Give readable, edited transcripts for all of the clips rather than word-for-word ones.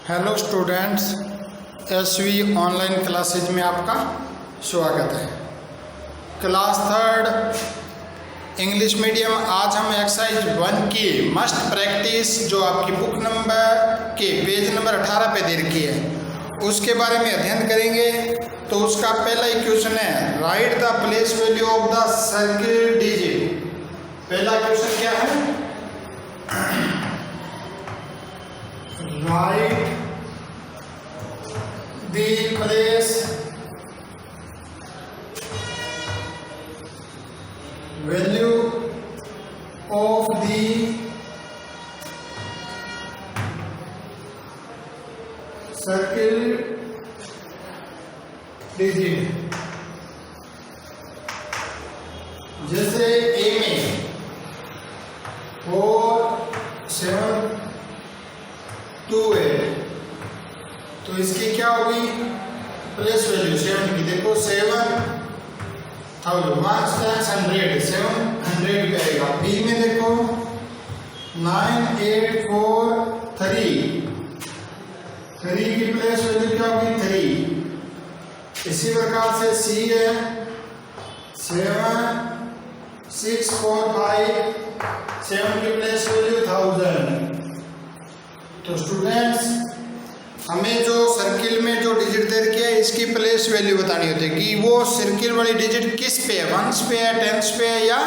Hello students, SV online classes में आपका स्वागत है। Class third English medium. आज हम एक्सरसाइज 1 की मस्ट प्रैक्टिस जो आपकी बुक नंबर के पेज नंबर 18 पे दे रखी है उसके बारे में अध्ययन करेंगे। तो उसका पहला ही क्वेश्चन है, right the place value of the circle digit. पहला क्वेश्चन क्या है? Write the place value of the circle digit। जैसे ए में 4 7 2 है तो इसकी क्या होगी प्लेस वैल्यू 7 की। देखो 7,000 100 700 पे आएगा। बी में देखो 9 8 4 3 की प्लेस वैल्यू क्या होगी 3। इसी प्रकार से सी है 7 6 4 5 7 की प्लेस वैल्यू 1000। तो स्टूडेंट्स हमें जो सर्किल में जो डिजिट दे रखी है इसकी प्लेस वैल्यू बतानी होती है कि वो सर्किल वाली डिजिट किस पे है, 1s पे है, 10s पे है या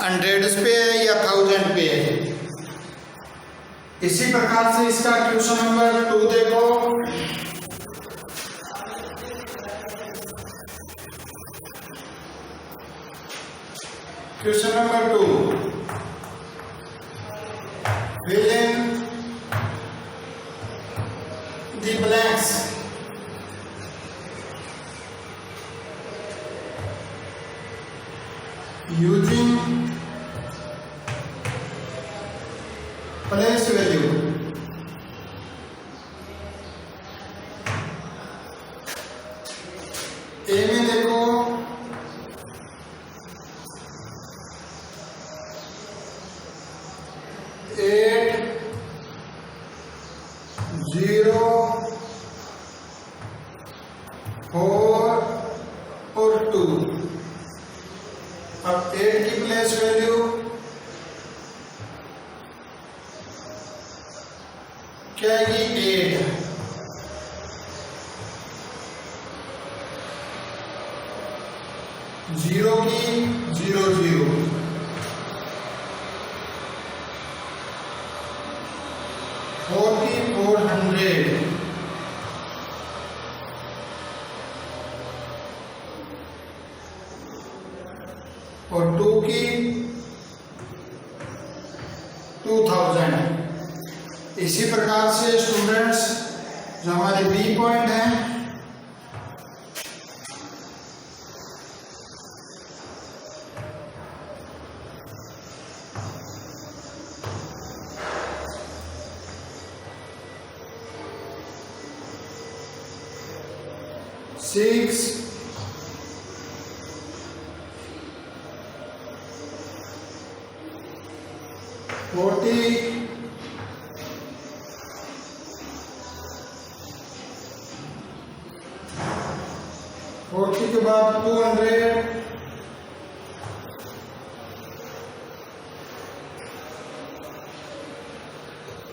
100s पे है या 1000 पे है। इसी प्रकार से इसका क्वेश्चन नंबर 2 देखो। Question number 2, fill in the blanks using place value। ए में देखो 8 0 4 और 2। अब 8 की प्लेस वैल्यू क्या आएगी 8। जीरो की 0 0 4 की 400 और 2 की 2000। इसी प्रकार से स्टूडेंट्स जो हमारे बी पॉइंट हैं सिक्स 40 40 के बाद 200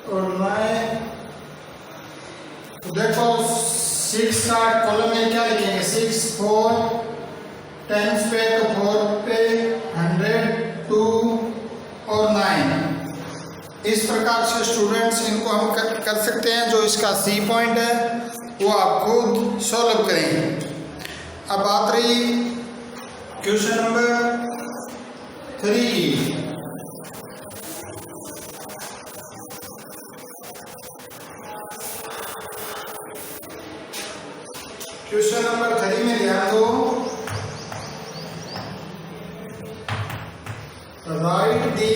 और 9। तो देखो 6 का कॉलम में क्या लिखेंगे 6 4 10 पे तो 4 पे 100 2 और 9। इस प्रकार से स्टूडेंट्स इनको हम कर सकते हैं। जो इसका सी पॉइंट है वो आप खुद सॉल्व करेंगे। अब बात रही क्वेश्चन नंबर 3 की। क्वेश्चन नंबर 3 में ध्यान दो, राइट दी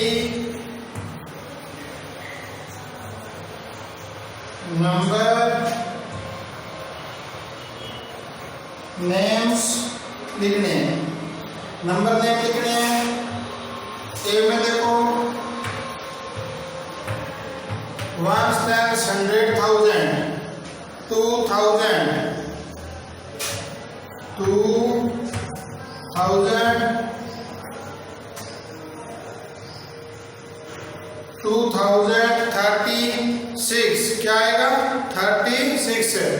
नंबर नेम्स लिखने हैं, नंबर नेम लिखने हैं। ए में देखो 1/100,000 36 क्या आएगा? 36 है।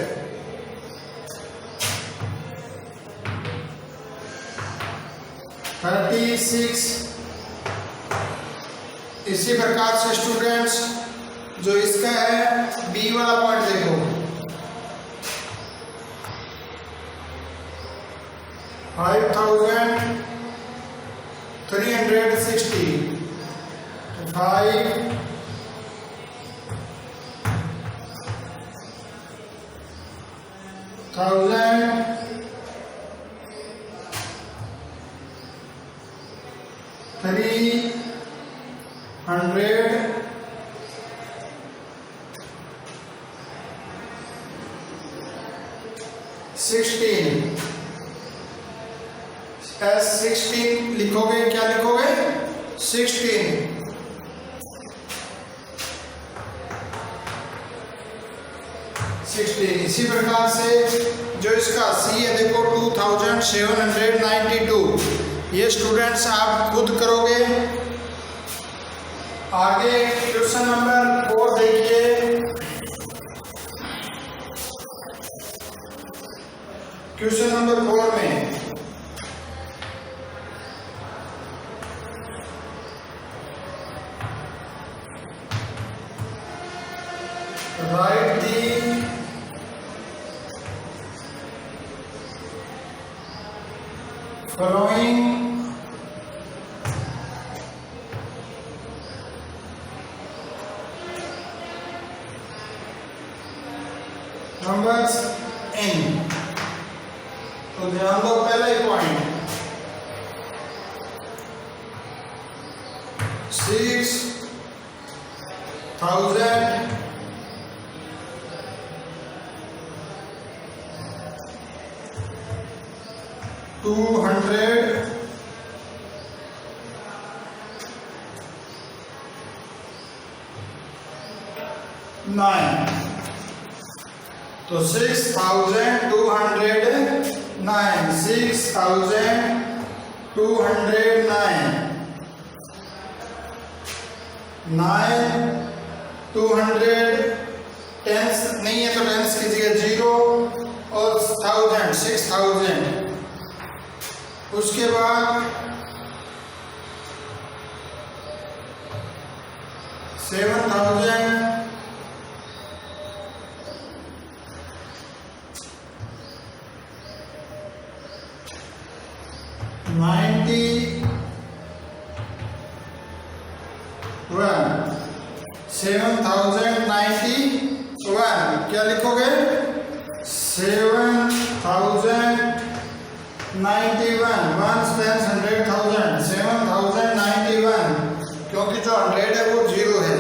36। इसी प्रकार से स्टूडेंट्स जो इसका है बी वाला पॉइंट देखो, 5360, 16 लिखोगे, क्या लिखोगे? 16। इसी प्रकार से जो इसका सी है देखो 2792। ये स्टूडेंट्स आप खुद करोगे। आगे क्वेश्चन नंबर 4 देखिए। क्वेश्चन नंबर 4 में write the following numbers in। तो ध्यान दो, पहला ही पॉइंट 6000 200 9। तो 6209 200 टेंस नहीं है तो टेंस कीजिएगा 0 और 6000। उसके बाद 7000 91 7091 क्या लिखोगे? 7091 1 10 100,000 7091 क्योंकि जो 100 है वो 0 है।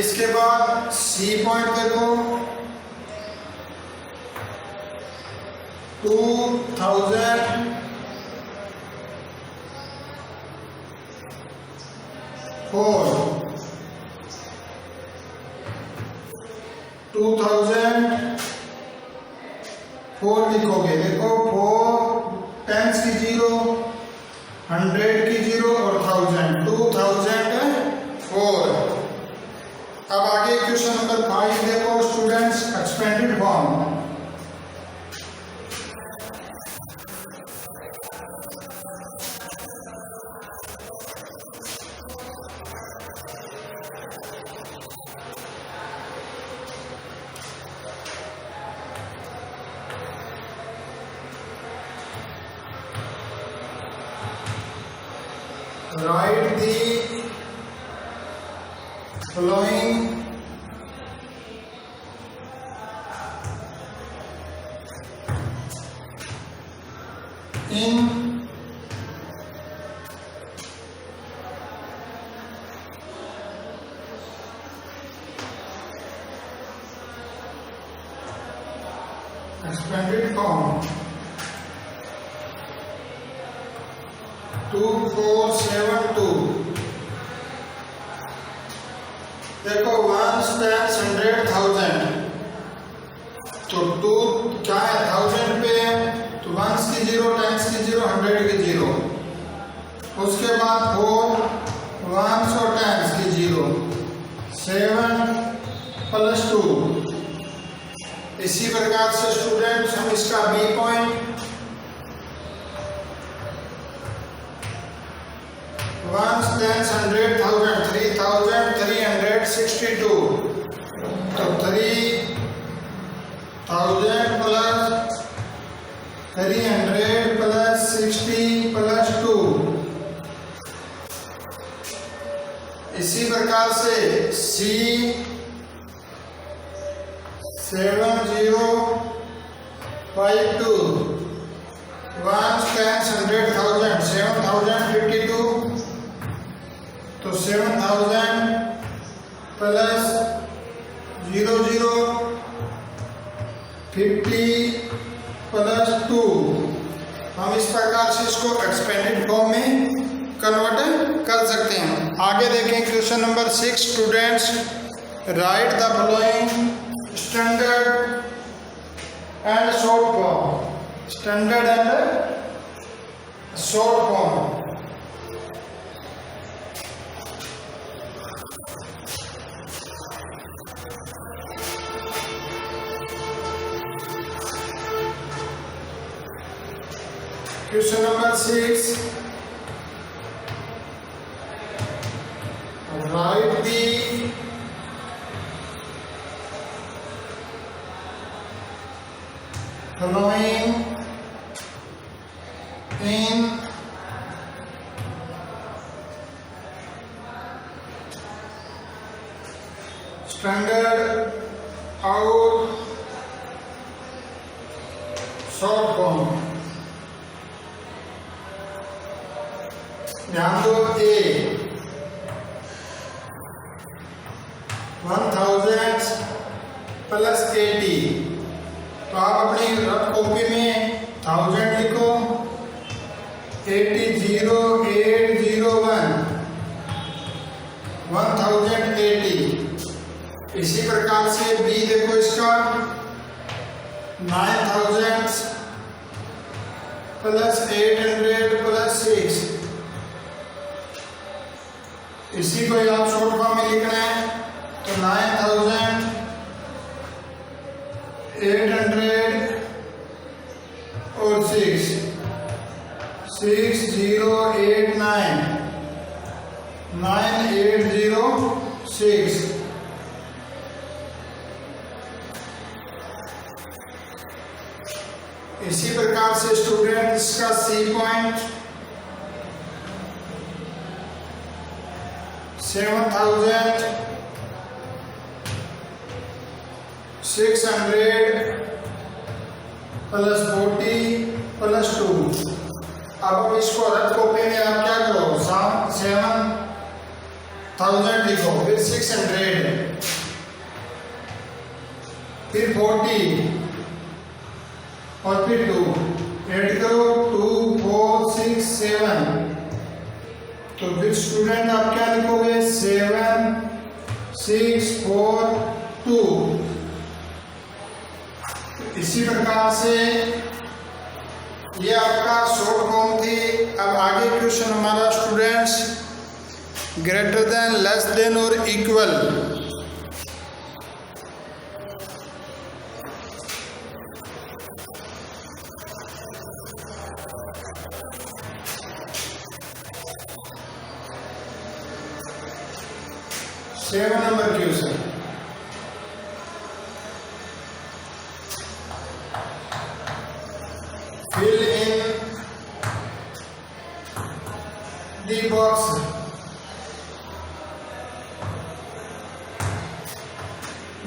इसके बाद सी पॉइंट देखो 2004 2004 लिखोगे। देखो 4 टेंस की 0 100 की 0 और 1000 2004। अब आगे क्वेश्चन नंबर 5 देखो students, expanded form. Write the following in expanded form। 2472 देखो 1 10 100,000 बाद 4 1s और 10s की 0, 7 + 2। इसी प्रकार से स्टूडेंट्स हम इसका बी पॉइंट 1s 10s 100 1000 3362, तो 3000 + 300 + 60 + 2। इसी प्रकार से C 7052 1s 10s 100 1000 7052, तो 7000 + 00 50 + 2। हम इस प्रकार से इसको एक्सपेंडेड फॉर्म में कन्वर्ट कर सकते हैं। आगे देखें question number 6। Students right the following standard and short form. Standard and short form. Question number 6. Write the following in standard और short form। ध्यान दो। A 1000 + 80, तो आप अपनी रफ कॉपी में 1000 लिखो, 80 0801 1080। इसी प्रकार से B देखो इसका 9000 + 800 + 6। इसी को आप शॉर्ट फॉर्म में लिखना है, तो 9000 800 और 6 6089 9806। इसी प्रकार से स्टूडेंट इसका C पॉइंट 7600 + 40 + 2। अब इसको रफ कॉपी में आप क्या करो, 7000 लिखो, फिर 600, फिर 40 और फिर 2 ऐड करो, 2 4 6 7। तो फिर स्टूडेंट आप क्या लिखोगे, 7 6 4 2। इसी प्रकार से ये आपका शॉर्ट फॉर्म थी। अब आगे क्वेश्चन हमारा students greater than, less than और equal. Seven number question. Fill in the box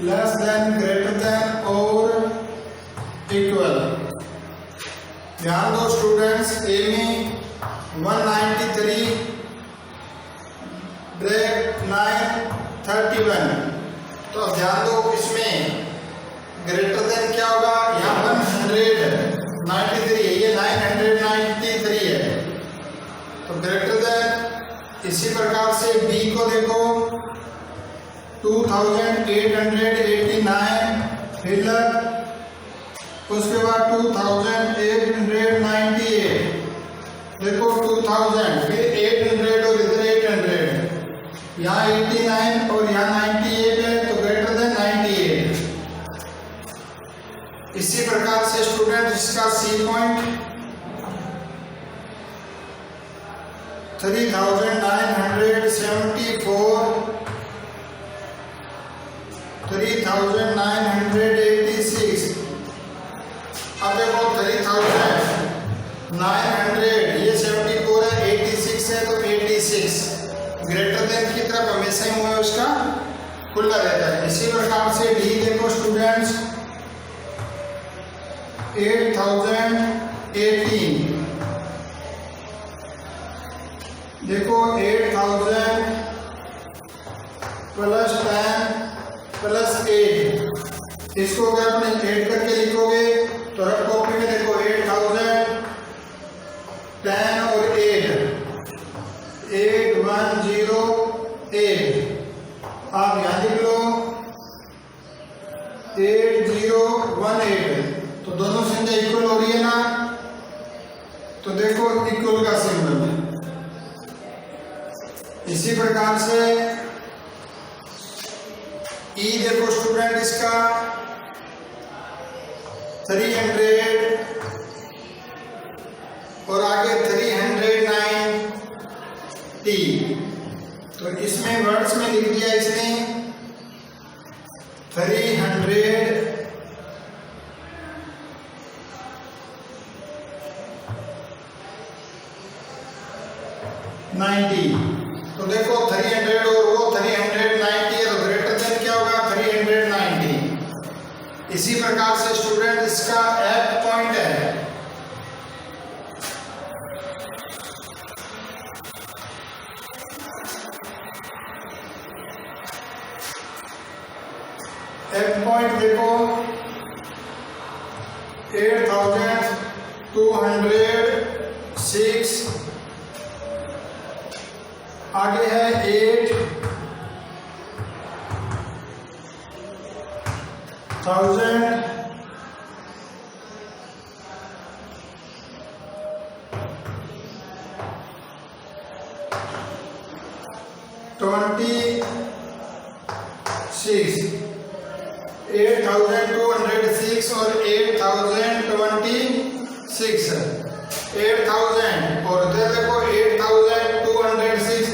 less than, greater than or equal। ध्यान दो स्टूडेंट्स, ए में 193 ब्रेक 931। तो ध्यान दो इसमें ग्रेटर देन क्या होगा, यहाँ 193 है, ये 993 है, तो ग्रेटर देन। इसी प्रकार से बी को देखो 2889 फिलर, उसके बाद 2898 देखो 2000, फिर 800 यहाँ 89 और यहाँ 98 है तो ग्रेटर देन 98। इसी प्रकार से स्टूडेंट इसका सी पॉइंट 3974, 3986। अब देखो 3900 ये 74 है, 86 है तो 86 ग्रेटर देन की तरफ हमेशा ही मुंह है उसका खुला रहता है। इसी प्रकार से डी देखो स्टूडेंट्स 8018, देखो 8000 प्लस 10 प्लस 8, इसको अगर अपने ऐड करके लिखोगे तो रफ कॉपी में देखो 8000 10 और 8 8108, आप यहाँ लिख लो 8018, तो दोनों संख्या इक्वल हो रही है ना, तो देखो इक्वल का सिंबल है। इसी प्रकार से ई देखो स्टूडेंट इसका 300 और आगे 390, तो इसमें वर्ड्स में लिख दिया इसने 390, तो देखो 300 और वो 390 है तो ग्रेटर देन क्या होगा 390। इसी प्रकार से स्टूडेंट इसका एफ पॉइंट है, एफ पॉइंट देखो 8206, आगे है 8000 26, 8206 और 8026, 8000 और इधर देखो 8206,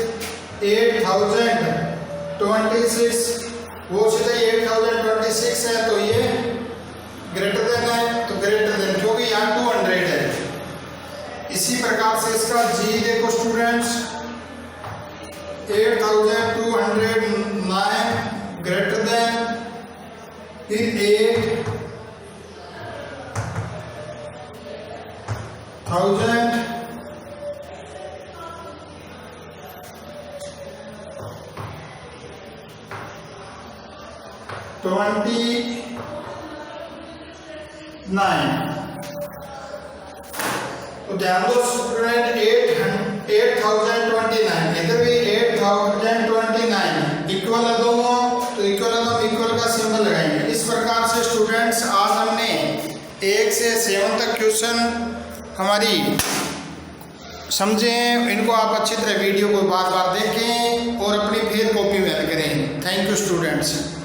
8026, वो सीधे 8026 है तो ये ग्रेटर देन है, तो ग्रेटर देन क्योंकि यहाँ 200 है। इसी प्रकार से इसका जी देखो स्टूडेंट्स 8209 ग्रेटर देन, फिर 8000 29, तो ध्यान दो स्टूडेंट 8029, इधर भी 8029 इक्वल है दोनों, तो इक्वल है तो इक्वल का सिंबल लगाएंगे। इस प्रकार से स्टूडेंट्स आज हमने 1 से 7 तक क्वेश्चन हमारी समझे, इनको आप अच्छी तरह वीडियो को बार बार देखें और अपनी फिर कॉपी में करें। Thank you students.